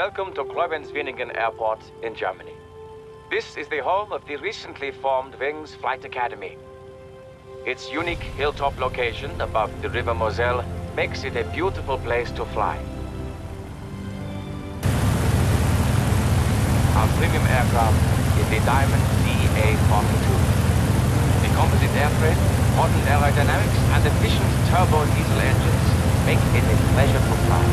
Welcome to Kreuzvenigen Airport in Germany. This is the home of the recently formed Wings Flight Academy. Its unique hilltop location above the River Moselle makes it a beautiful place to fly. Our premium aircraft is the Diamond DA42. The composite airframe, modern aerodynamics and efficient turbo diesel engines make it a pleasure to fly.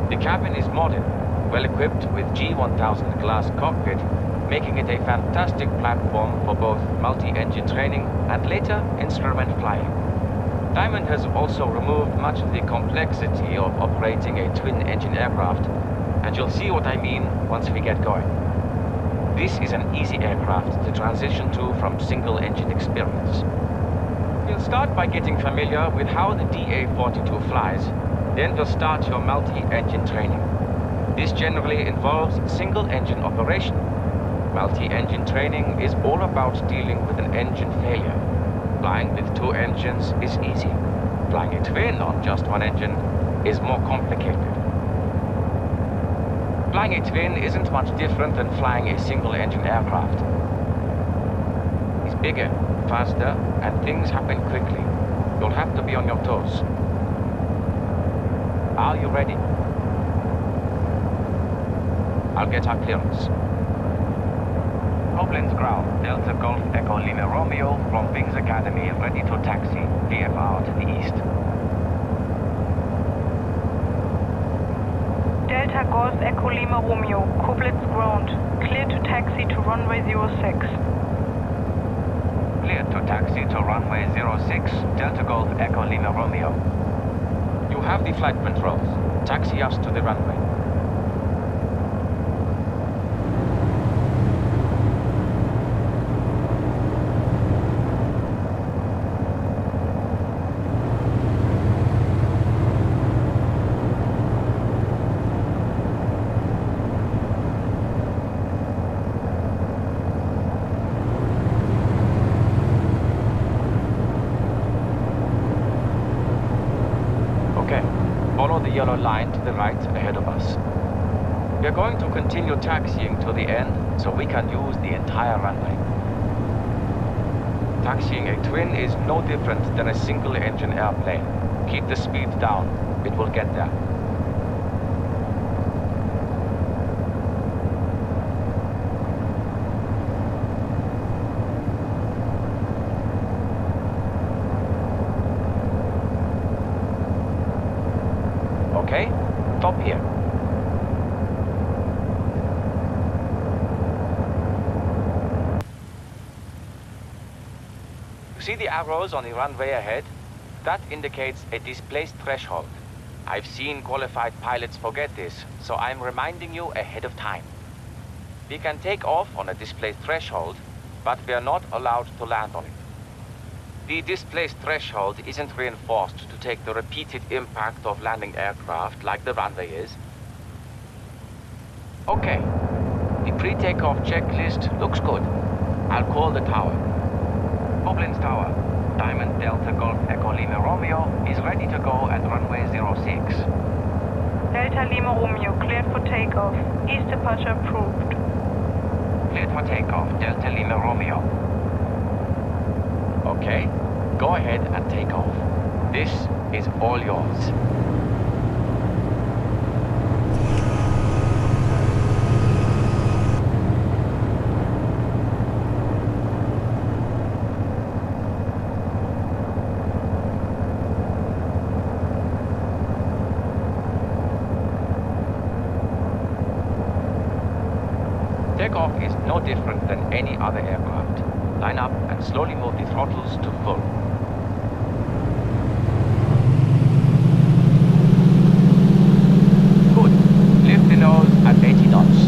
The cabin is modern, well equipped with G1000 glass cockpit, making it a fantastic platform for both multi-engine training and later instrument flying. Diamond has also removed much of the complexity of operating a twin-engine aircraft, and you'll see what I mean once we get going. This is an easy aircraft to transition to from single-engine experience. We'll start by getting familiar with how the DA42 flies, then we'll start your multi-engine training. This generally involves single-engine operation. Multi-engine training is all about dealing with an engine failure. Flying with two engines is easy. Flying a twin on just one engine is more complicated. Flying a twin isn't much different than flying a single-engine aircraft. It's bigger, faster, and things happen quickly. You'll have to be on your toes. Are you ready? I'll get our clearance. Koblenz ground, Delta Golf Echo Lima Romeo from Wings Academy, ready to taxi, VFR to the east. Delta Golf Echo Lima Romeo, Koblenz ground, clear to taxi to runway 06. Clear to taxi to runway 06, Delta Golf Echo Lima Romeo. You have the flight controls. Taxi us to the runway. Follow the yellow line to the right ahead of us. We are going to continue taxiing to the end so we can use the entire runway. Taxiing a twin is no different than a single-engine airplane. Keep the speed down. It will get there. Okay, stop here. You see the arrows on the runway ahead? That indicates a displaced threshold. I've seen qualified pilots forget this, so I'm reminding you ahead of time. We can take off on a displaced threshold, but we are not allowed to land on it. The displaced threshold isn't reinforced to take the repeated impact of landing aircraft like the runway is. Okay, the pre-takeoff checklist looks good. I'll call the tower. Koblenz Tower, Diamond Delta Golf Echo Lima Romeo is ready to go at runway 06. Delta Lima Romeo, cleared for takeoff. East departure approved. Cleared for takeoff, Delta Lima Romeo. Okay, go ahead and take off. This is all yours. Takeoff is no different than any other aircraft. Line up and slowly move the throttles to full. Good. Lift the nose at 80 knots.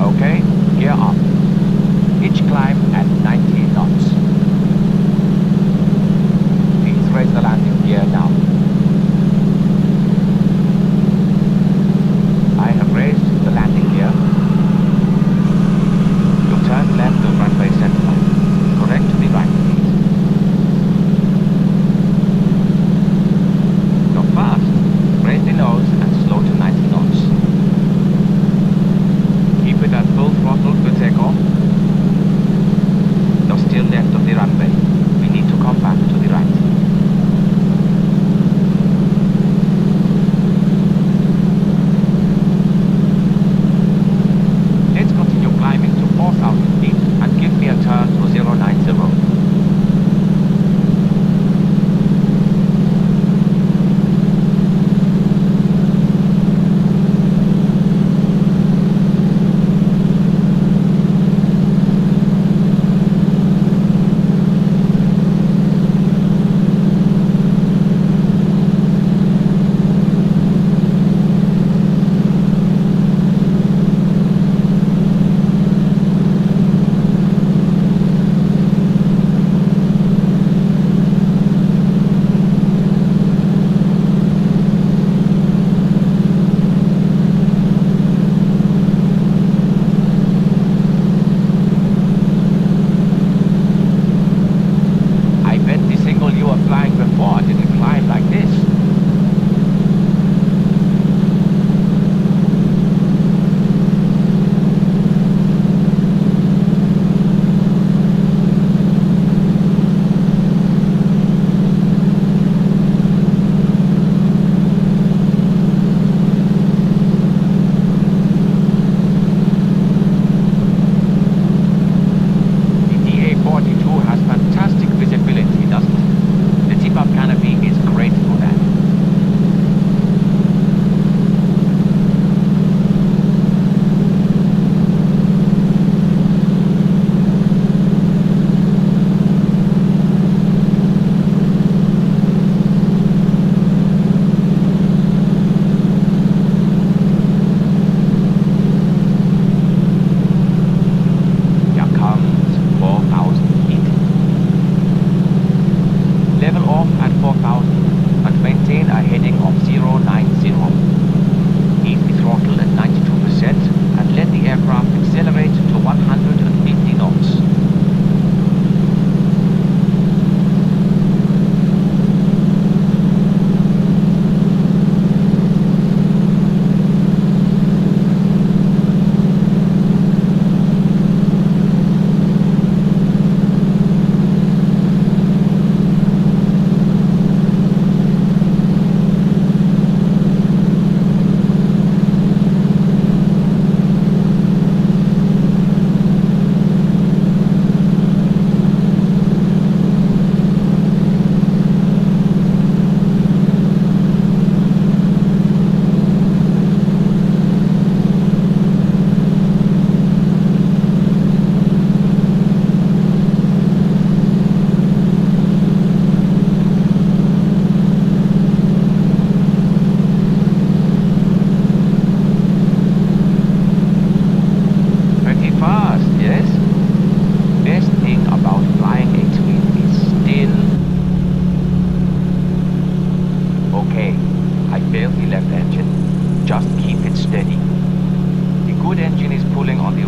Okay, gear up. Pitch climb at 90 knots. Please raise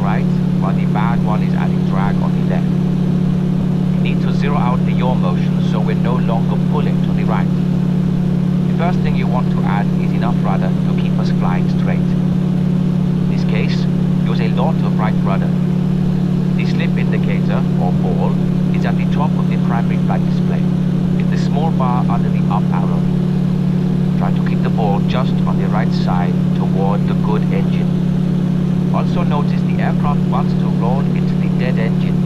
right, while the bad one is adding drag on the left. We need to zero out the yaw motion so we're no longer pulling to the right. The first thing you want to add is enough rudder to keep us flying straight. In this case, use a lot of right rudder. The slip indicator, or ball, is at the top of the primary flight display, with the small bar under the up arrow. Try to keep the ball just on the right side toward the good engine. Also notice the aircraft wants to roll into the dead engine,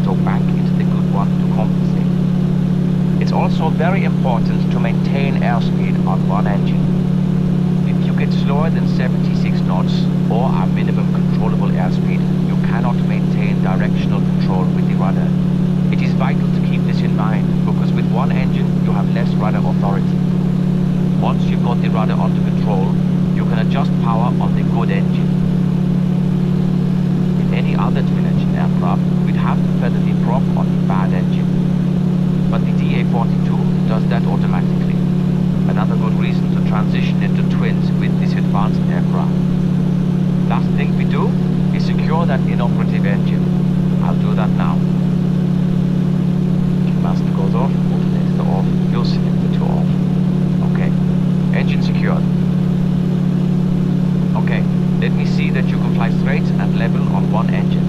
so back into the good one to compensate. It's also very important to maintain airspeed on one engine. If you get slower than 76 knots, or our minimum controllable airspeed, you cannot maintain directional control with the rudder. It is vital to keep this in mind, because with one engine you have less rudder authority. Once you've got the rudder under control, you can adjust power on the good engine. In any other twin-engine aircraft, we'd have to feather the prop on the bad engine. But the DA42 does that automatically. Another good reason to transition into twins with this advanced aircraft. Last thing we do is secure that inoperative engine. I'll do that now. Master goes off, alternator off, fuel cylinder 2 off. Okay, engine secured. Okay, let me see that you can fly straight and level on one engine.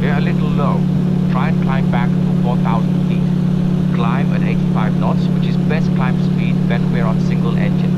We're a little low. Try and climb back to 4,000 feet. Climb at 85 knots, which is best climb speed when we're on single engine.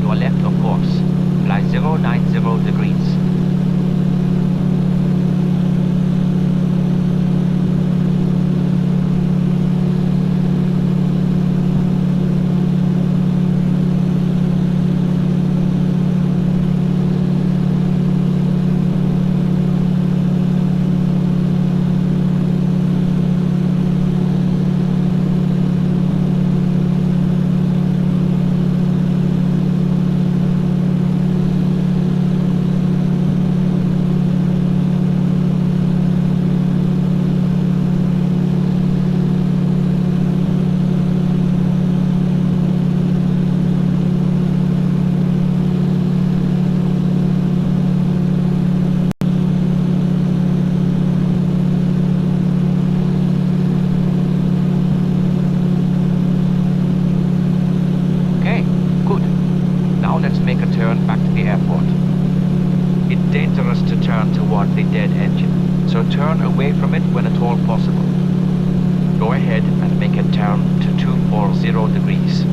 Your left, of course. Fly 090 degrees. Make a turn back to the airport. It's dangerous to turn toward the dead engine, so turn away from it when at all possible. Go ahead and make a turn to 240 degrees.